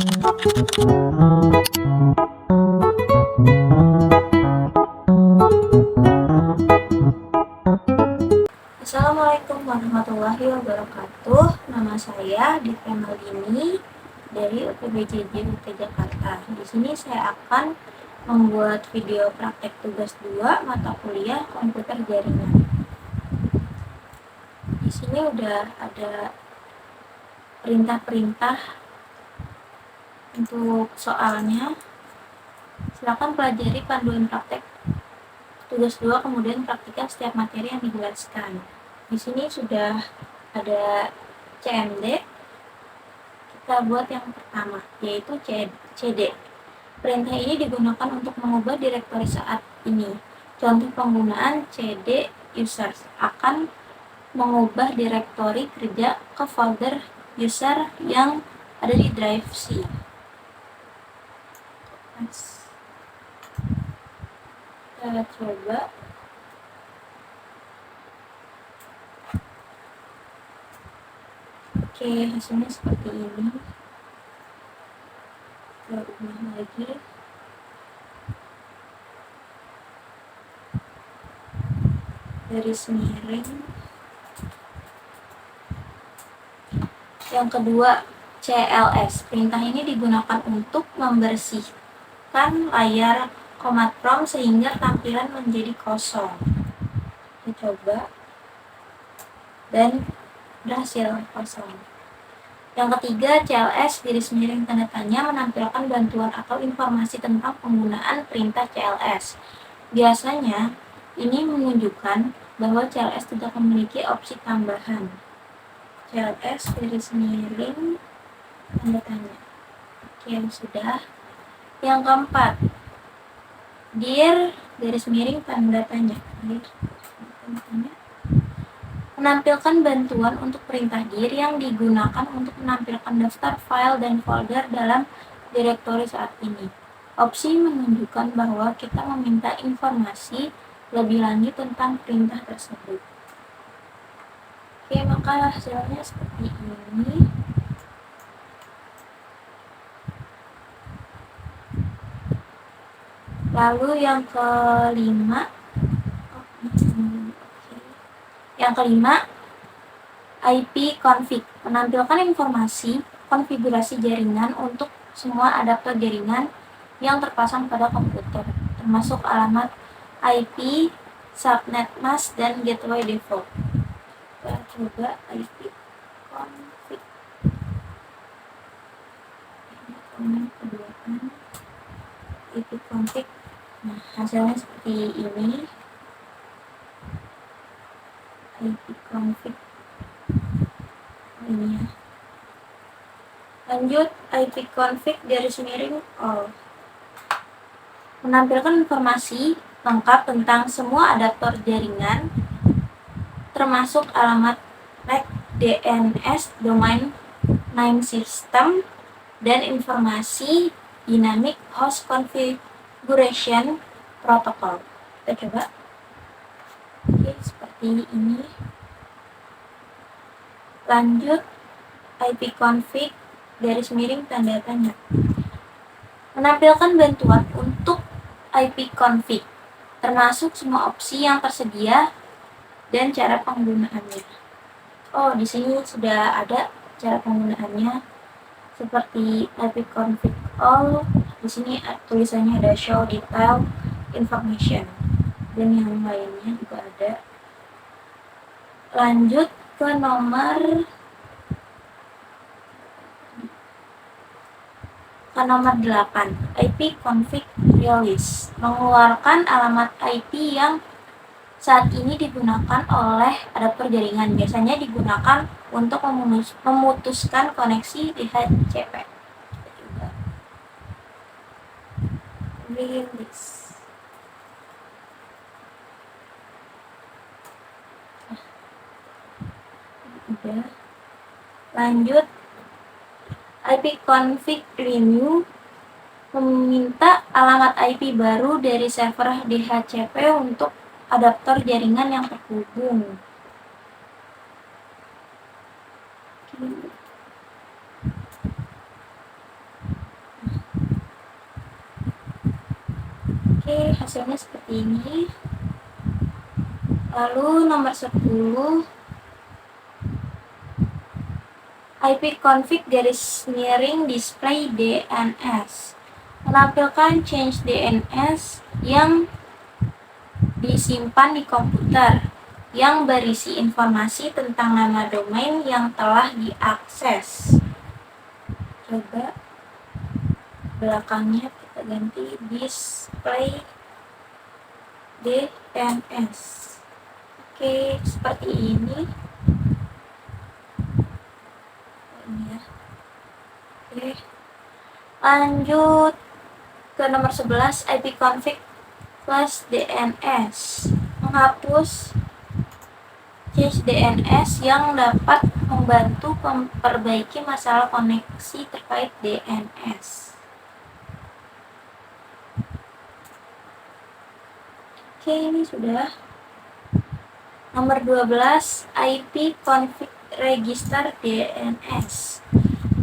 Assalamualaikum warahmatullahi wabarakatuh. Nama saya Dita Maldini dari UPBJJ UT Jakarta. Di sini saya akan membuat video praktek tugas 2 mata kuliah komputer jaringan. Di sini udah ada perintah-perintah untuk soalnya. Silakan pelajari panduan praktek tugas 2 kemudian praktikkan setiap materi yang dijelaskan. Di sini sudah ada CMD. Kita buat yang pertama, yaitu CD. Perintah ini digunakan untuk mengubah direktori saat ini. Contoh penggunaan CD users akan mengubah direktori kerja ke folder user yang ada di drive C. Kita coba. Oke, hasilnya seperti ini. Kita ubah lagi. Garis miring. Yang kedua, CLS. Perintah ini digunakan untuk membersihkan layar command prompt sehingga tampilan menjadi kosong. Kita coba. Dan berhasil kosong. Yang ketiga, CLS garis miring tanda tanya menampilkan bantuan atau informasi tentang penggunaan perintah CLS. Biasanya, ini menunjukkan bahwa CLS tidak memiliki opsi tambahan. CLS garis miring tanda tanya. Oke, sudah. Yang keempat, dir garis miring tanda tanya. Menampilkan bantuan untuk perintah dir yang digunakan untuk menampilkan daftar file dan folder dalam direktori saat ini. Opsi menunjukkan bahwa kita meminta informasi lebih lanjut tentang perintah tersebut. Oke, maka hasilnya seperti ini. Lalu yang kelima, IP config menampilkan informasi konfigurasi jaringan untuk semua adaptor jaringan yang terpasang pada komputer, termasuk alamat IP, subnet mask, dan gateway default. Kita coba IP config. IP config. Nah, hasilnya seperti ini. IP config ini ya. Lanjut, IP config garis miring all menampilkan informasi lengkap tentang semua adaptor jaringan termasuk alamat MAC, DNS, domain name system, dan informasi dynamic host configuration protocol. Kita coba. Oke, seperti ini. Lanjut, IP config garis miring tanda tanya menampilkan bantuan untuk IP config termasuk semua opsi yang tersedia dan cara penggunaannya. Oh, di sini sudah ada cara penggunaannya seperti IP config all. Di sini tulisannya ada show detail information dan yang lainnya juga ada. Lanjut ke nomor 8, IP config release mengeluarkan alamat IP yang saat ini digunakan oleh adaptor jaringan. Biasanya digunakan untuk memutuskan koneksi DHCP. Release. Udah. Lanjut, IP config renew meminta alamat IP baru dari server DHCP untuk adaptor jaringan yang terhubung. Oke, hasilnya seperti ini. Lalu nomor 10, ipconfig _display DNS menampilkan change DNS yang disimpan di komputer yang berisi informasi tentang nama domain yang telah diakses. Coba belakangnya kita ganti display DNS. Oke, seperti ini. Ini ya. Oke. Lanjut ke nomor 11, ipconfig plus DNS menghapus change DNS yang dapat membantu memperbaiki masalah koneksi terkait DNS. Oke, ini sudah. Nomor 12, ipconfig register DNS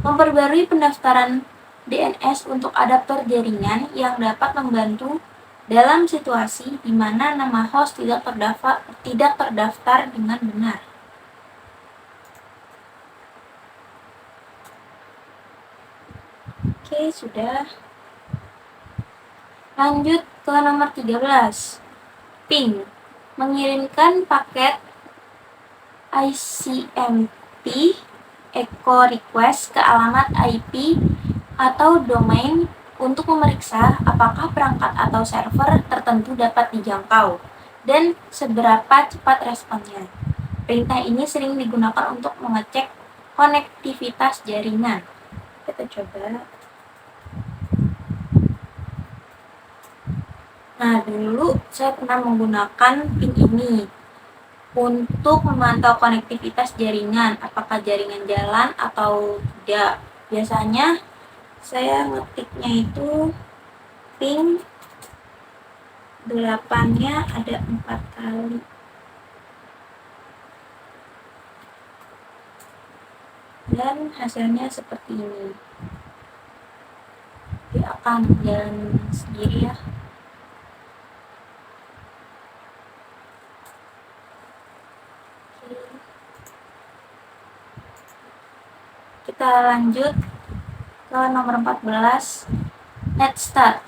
memperbarui pendaftaran DNS untuk adaptor jaringan yang dapat membantu dalam situasi di mana nama host tidak terdaftar dengan benar. Oke, sudah. Lanjut ke nomor 13. Ping mengirimkan paket ICMP echo request ke alamat IP atau domain untuk memeriksa apakah perangkat atau server tertentu dapat dijangkau dan seberapa cepat responnya. Perintah ini sering digunakan untuk mengecek konektivitas jaringan. Kita coba. Nah, dulu saya pernah menggunakan ping ini untuk memantau konektivitas jaringan, apakah jaringan jalan atau tidak. Biasanya saya ngetiknya itu ping 8-nya ada 4 kali. Dan hasilnya seperti ini. Dia akan jalan sendiri ya. Kita lanjut ke nomor 14, netstart.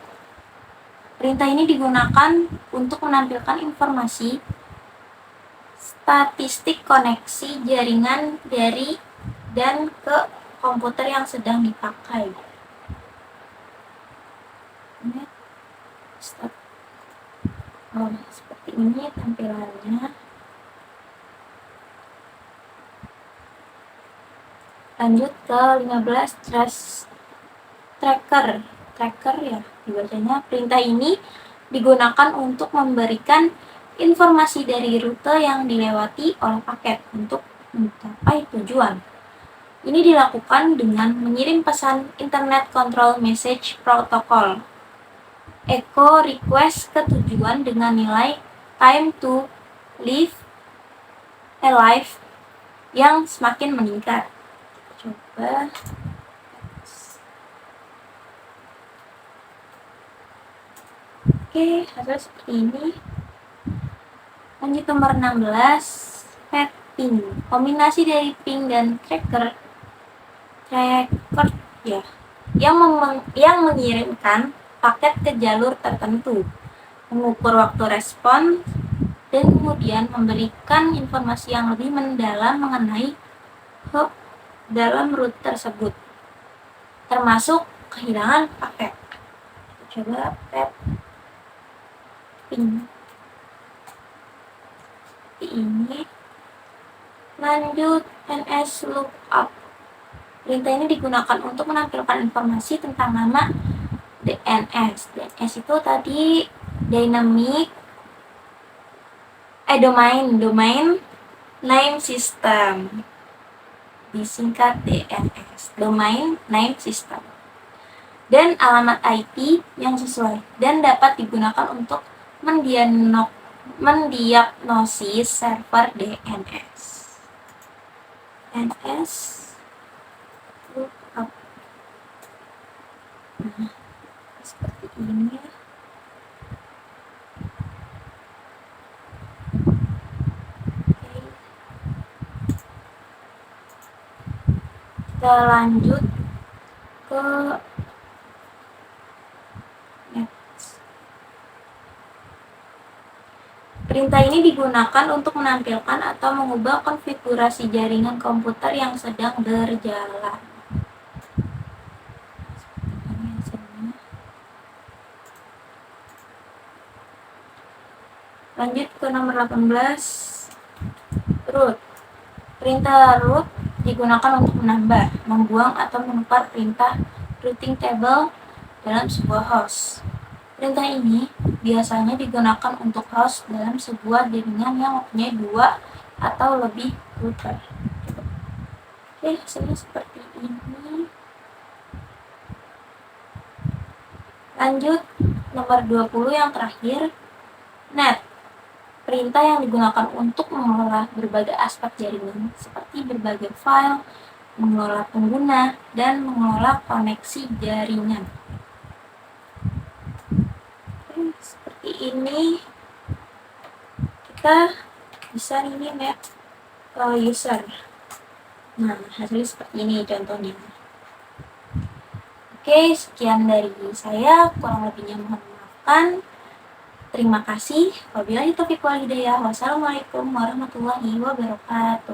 Perintah ini digunakan untuk menampilkan informasi statistik koneksi jaringan dari dan ke komputer yang sedang dipakai. Netstart. Oh, seperti ini tampilannya. Lanjut ke 15, tracker ya dibacanya. Perintah ini digunakan untuk memberikan informasi dari rute yang dilewati oleh paket untuk mencapai tujuan. Ini dilakukan dengan mengirim pesan Internet Control Message Protocol echo request ke tujuan dengan nilai time to live alive yang semakin meningkat. Coba. Oke, hasil seperti ini. Lanjut nomor 16, ping. Kombinasi dari ping dan tracker ya, yang mengirimkan paket ke jalur tertentu, mengukur waktu respon, dan kemudian memberikan informasi yang lebih mendalam mengenai hub dalam route tersebut, termasuk kehilangan paket. Coba ping ini. Lanjut nslookup. Perintah ini digunakan untuk menampilkan informasi tentang nama DNS. DNS itu tadi domain name system, disingkat DNS, domain name system, dan alamat IP yang sesuai dan dapat digunakan untuk mendiagnosis server DNS. DNS lookup. Nah, seperti ini. Kita lanjut ke next. Perintah ini digunakan untuk menampilkan atau mengubah konfigurasi jaringan komputer yang sedang berjalan. Lanjut ke nomor 18, root. Perintah root digunakan untuk menambah, membuang, atau menukar perintah routing table dalam sebuah host. Perintah ini biasanya digunakan untuk host dalam sebuah jaringan yang mempunyai 2 atau lebih router. Oke, hasilnya seperti ini. Lanjut, nomor 20 yang terakhir, net. Perintah yang digunakan untuk mengelola berbagai aspek jaringan, seperti berbagai file, mengelola pengguna, dan mengelola koneksi jaringan. Oke, seperti ini. Kita bisa ini map ke user. Nah, hasilnya seperti ini contohnya. Oke, sekian dari saya. Kurang lebihnya mohon maafkan. Terima kasih. Wabillahi taufiq wal hidayah. Wassalamualaikum warahmatullahi wabarakatuh.